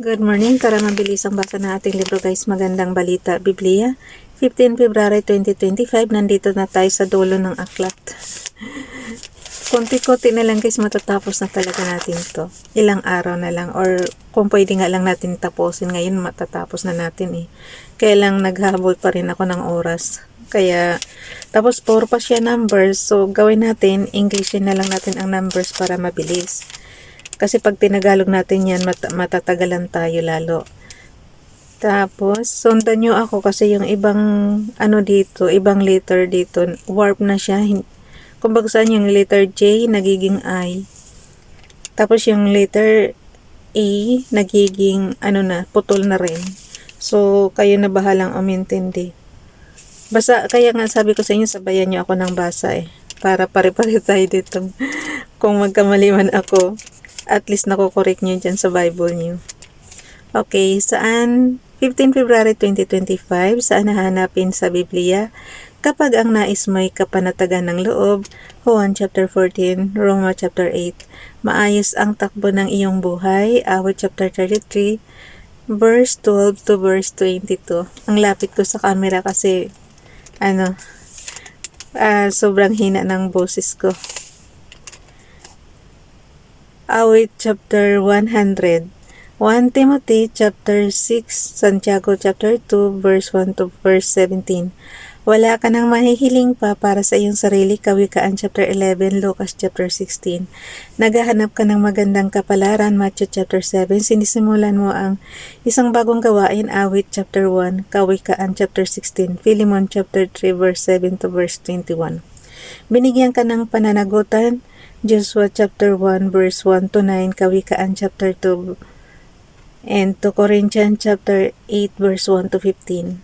Good morning. Tara mabilis ang basa ng ating libro guys. Magandang balita, Biblia. 15 February 2025. Nandito na tayo sa dulo ng aklat. Konti-konti na lang guys, matatapos na talaga natin to. Ilang araw na lang, or kung pwede nga lang natin tapusin ngayon, matatapos na natin eh. Kaya lang naghahabol pa rin ako ng oras. Kaya, tapos 4 pa siya numbers, so gawin natin, Englishin na lang natin ang numbers para mabilis. Kasi pag tinagalog natin yan, matatagalan tayo lalo. Tapos, sundan nyo ako kasi yung ibang, ibang letter dito, warp na siya. Kung saan yung letter J, nagiging I. Tapos yung letter E, nagiging, putol na rin. So, kayo na bahalang umintindi. Basta, kaya nga sabi ko sa inyo, sabayan nyo ako ng basa eh. Para pare-pare tayo dito. Kung magkamali man ako, at least nakokorek nyo dyan sa Bible nyo. Okay, saan? 15 February 2025, saan nahanapin sa Biblia? Kapag ang nais mo'y kapanatagan ng loob, Juan chapter 14, Roma chapter 8, maayos ang takbo ng iyong buhay, Awit chapter 33, verse 12 to verse 22. Ang lapit ko sa camera kasi, sobrang hina ng boses ko. Awit chapter 100, 1 Timothy chapter 6, Santiago chapter 2, verse 1 to verse 17. Wala ka nang mahihiling pa para sa iyong sarili, Kawikaan chapter 11, Lucas chapter 16. Naghahanap ka ng magandang kapalaran, Matthew chapter 7. Sinisimulan mo ang isang bagong gawain, Awit chapter 1, Kawikaan chapter 16, Philemon chapter 3, verse 7 to verse 21. Binigyan ka ng pananagutan, Joshua chapter 1 verse 1 to 9, Kawikaan chapter 2, and 2 Corinthians chapter 8 verse 1 to 15.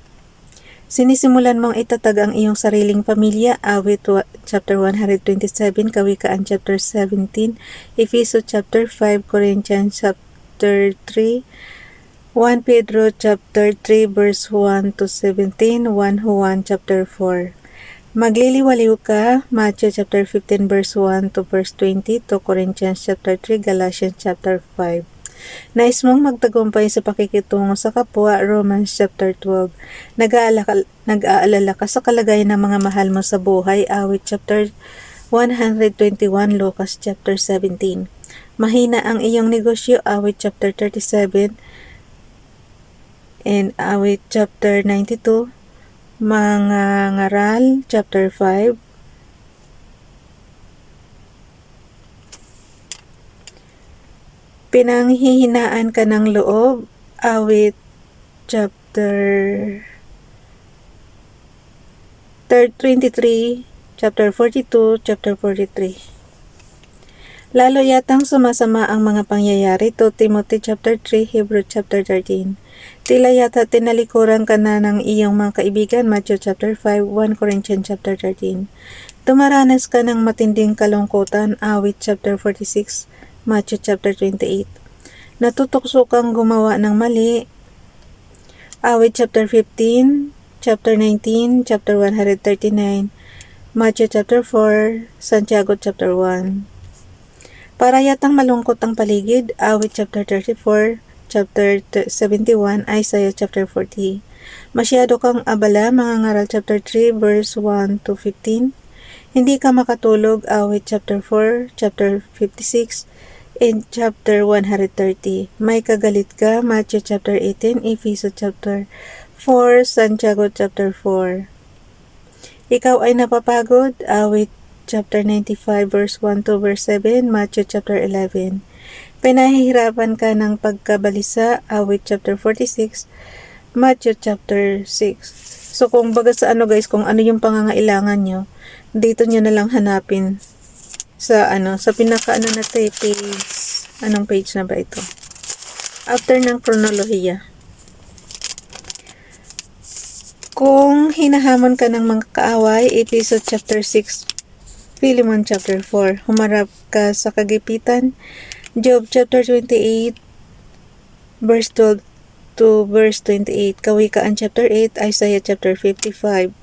Sinisimulan mong itatag ang iyong sariling pamilya, Awit chapter 127, Kawikaan chapter 17, Efeso chapter 5, Corinthians chapter 3, 1 Pedro chapter 3 verse 1 to 17, 1 Juan chapter 4. Magliliwaliw ka, Matthew chapter 15 verse 1 to verse 20, 2 Corinthians chapter 3, Galatians chapter 5. Nais mong magtagumpay sa pakikitungo sa kapwa, Romans chapter 12. Nag-aalala ka sa kalagayan ng mga mahal mo sa buhay, Awit chapter 121, Lucas chapter 17. Mahina ang iyong negosyo, Awit chapter 37, and Awit chapter 92. Mga ngaral, chapter 5. Pinanghihinaan ka ng loob, Awit chapter 23, chapter 42, chapter 43. Lalo yatang sumasama ang mga pangyayari, 2 Timothy chapter 3, Hebrew chapter 13. Tila yata tinalikuran ka na ng iyong mga kaibigan, Matthew chapter 5, 1 Corinthians chapter 13. Tumaranas ka ng matinding kalungkutan, Awit chapter 46, Matthew chapter 28. Natutokso kang gumawa ng mali, Awit chapter 15, chapter 19, chapter 139, Matthew chapter 4, Santiago chapter 1. Para yatang malungkot ang paligid, Awit chapter 34, chapter 71, Isaiah chapter 40. Masyado kang abala, mga ngaral chapter 3, verse 1 to 15. Hindi ka makatulog, Awit chapter 4, chapter 56, and chapter 130. May kagalit ka, Matthew chapter 18, Efeso chapter 4, Santiago chapter 4. Ikaw ay napapagod, Awit chapter 95 verse 1 to verse 7, Matthew chapter 11. Pinahihirapan ka ng pagkabalisa, Awit chapter 46, Matthew chapter 6. So kung baga sa guys, kung ano yung pangangailangan nyo, dito nyo na lang hanapin sa sa pinaka na page. Anong page na ba ito? After ng kronolohiya. Kung hinahamon ka ng mga kaaway, Efeso chapter 6, Philemon chapter 4. Humarap ka sa kagipitan, Job chapter 28, verse 12 to verse 28. Kawikaan chapter 8, Isaiah chapter 55.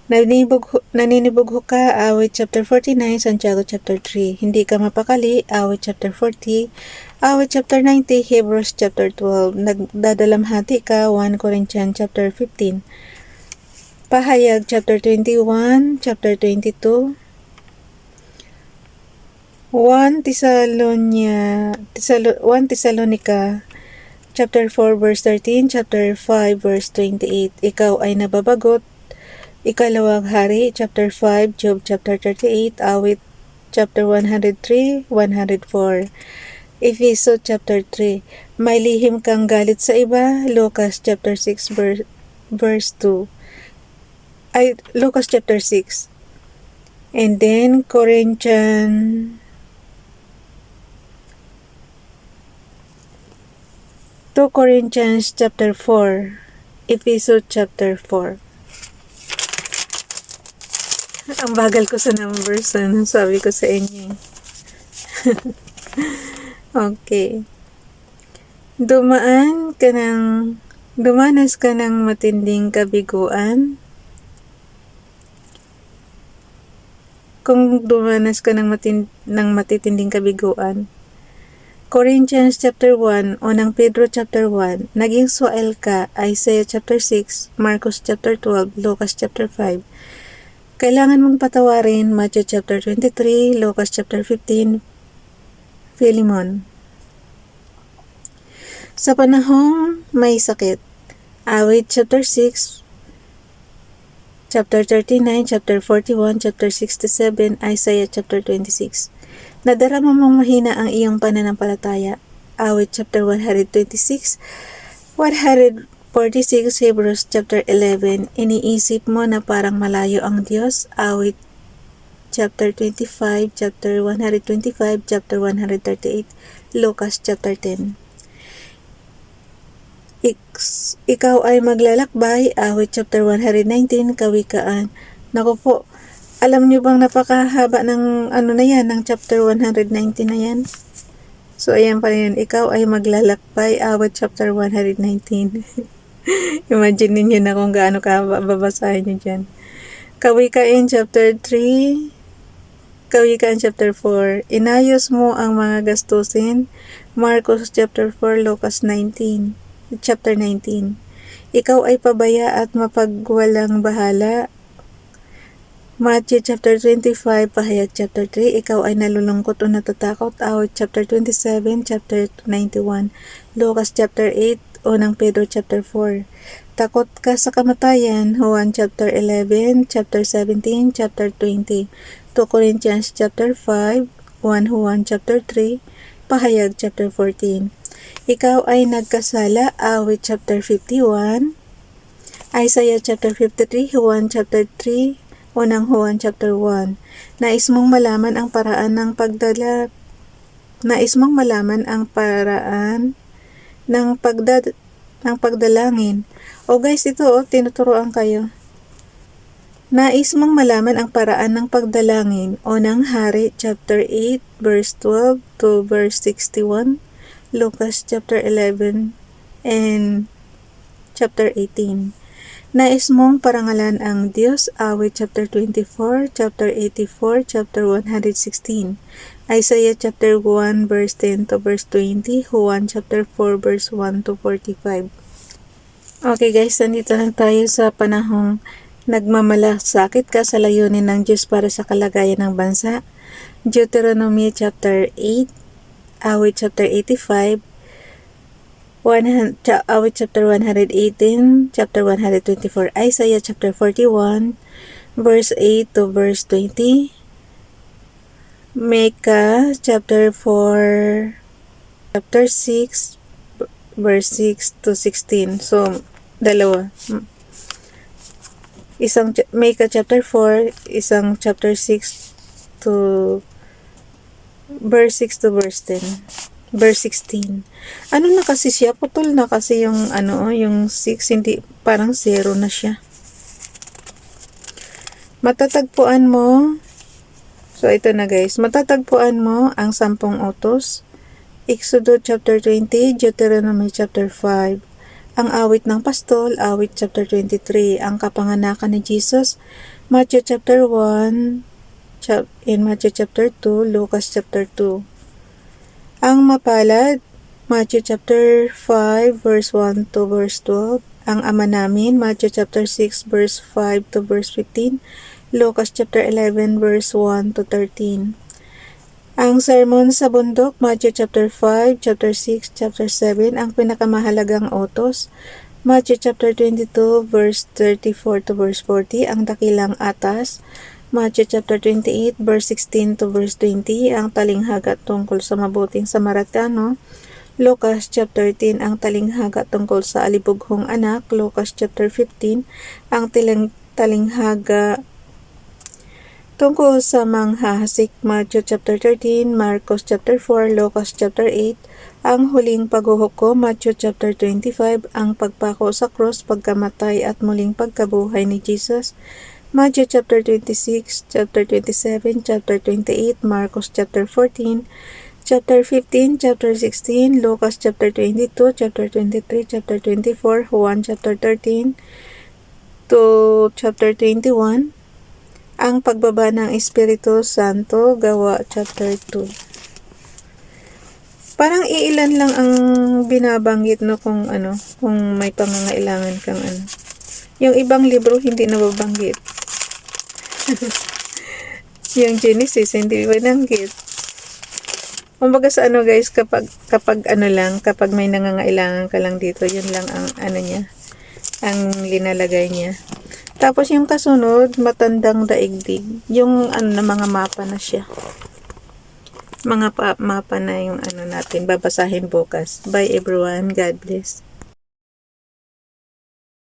Naninibog ka, Awit chapter 49, Santiago chapter 3. Hindi ka mapakali, Awit chapter 40, Awit chapter 90, Hebrews chapter 12. Nagdadalamhati ka, 1 Corinthians chapter 15. Pahayag chapter 21, chapter 22. 1 Thessalonica chapter 4 verse 13, chapter 5 verse 28. Ikaw ay nababagot. Ikalawang Hari chapter 5, Job chapter 38, Awit chapter 103, 104. Efeso chapter 3. May lihim kang galit sa iba. Lucas chapter 6 verse 2. Lucas chapter 6. And then 2 Corinthians chapter 4, Efeso chapter 4. Ang bagal ko sa numbers, sabi ko sa inyo. Okay. Dumanas ka ng matinding kabiguan. Kung dumanas ka ng matitinding kabiguan. Corinthians chapter 1, unang Pedro chapter 1, naging suwael ka, Isaiah chapter 6, Marcos chapter 12, Lucas chapter 5. Kailangan mong patawarin, Matthew chapter 23, Lucas chapter 15, Philemon. Sa panahong may sakit, Awit chapter 6, chapter 39, chapter 41, chapter 67, Isaiah chapter 26. Nadarama mong mahina ang iyong pananampalataya. Awit chapter 126, 146, Hebrews chapter 11. Iniisip mo na parang malayo ang Diyos. Awit chapter 25, chapter 125, chapter 138, Lucas chapter 10. Ikaw ay maglalakbay. Awit chapter 119, Kawikaan. Naku po, alam niyo bang napakahaba ng ng chapter 119 na yan? So, ayan pa yan. Ikaw ay maglalakbay. Awit chapter 119. Imagine niyo na kung gaano babasahin niyo dyan. Kawikaan chapter 3. Kawikaan chapter 4. Inayos mo ang mga gastusin. Marcos chapter 4, Lucas 19. Chapter 19. Ikaw ay pabaya at mapagwalang bahala. Matthew chapter 25, Pahayag chapter 3, ikaw ay nalulungkot o natatakot. Awit chapter 27, chapter 91, Lucas chapter 8, unang Pedro chapter 4. Takot ka sa kamatayan, Juan chapter 11, chapter 17, chapter 20, 2 Corinthians chapter 5, 1 Juan chapter 3, Pahayag chapter 14. Ikaw ay nagkasala, Awit chapter 51, Isaiah chapter 53, Juan chapter 3, unang Juan chapter 1. Nais mong malaman ang paraan ng pagdalangin. O guys, ito tinuturuan kayo. Nais mong malaman ang paraan ng pagdalangin. Unang Hari chapter 8 verse 12 to verse 61, Lucas chapter 11 and chapter 18. Nais mong parangalan ang Diyos. Awit chapter 24, chapter 84, chapter 116, Isaiah chapter 1 verse 10 to verse 20, Juan chapter 4 verse 1 to 45. Okay guys, nandito lang tayo sa panahong nagmamalasakit ka sa layunin ng Diyos para sa kalagayan ng bansa. Deuteronomy chapter 8, Awit chapter 85, Awit chapter 118, chapter 124, Isaiah chapter 41, verse 8 to verse 20, Micah chapter 4, chapter 6, verse 6 to 16. So, dalawa. Isang Micah chapter 4, isang chapter 6 to verse 6 to verse 10. Verse 16. Ano na kasi siya? Putol na kasi yung yung 6, hindi, parang 0 na siya. Matatagpuan mo, so ito na guys, matatagpuan mo ang 10 utos. Exodus chapter 20, Deuteronomy chapter 5. Ang awit ng pastol, Awit chapter 23. Ang kapanganakan ni Jesus, Matthew chapter 1, in Matthew chapter 2, Lucas chapter 2. Ang mapalad, Matthew chapter 5 verse 1 to verse 12. Ang ama namin, Matthew chapter 6 verse 5 to verse 15. Lucas chapter 11 verse 1 to 13. Ang sermon sa bundok, Matthew chapter 5, chapter 6, chapter 7, ang pinakamahalagang utos. Matthew chapter 22 verse 34 to verse 40, ang dakilang atas. Matthew chapter 28 verse 16 to verse 20, ang talinghaga tungkol sa mabuting Samaritano. Lucas chapter 10, ang talinghaga tungkol sa alibughong anak. Lucas chapter 15, ang talinghaga tungkol sa manghahasik. Matthew chapter 13, Marcos chapter 4, Lucas chapter 8, ang huling paghuhukom. Matthew chapter 25, ang pagpako sa cross, pagkamatay at muling pagkabuhay ni Jesus. Matthew chapter 26, chapter 27, chapter 28, Marcos chapter 14, chapter 15, chapter 16, Lucas chapter 22, chapter 23, chapter 24, Juan chapter 13 to chapter 21, ang pagbaba ng Espiritu Santo, Gawa chapter 2. Parang iilan lang ang binabanggit no kung may pangangailangan kang Yung ibang libro hindi nababanggit. Yung Genesis hindi binanggit. Kumbaga sa guys, kapag may nangangailangan ka lang dito, yun lang ang niya, ang linalagay niya. Tapos yung kasunod, matandang daigdig. Yung mga mapa na siya. Mga mapa na yung natin. Babasahin bukas. Bye everyone. God bless.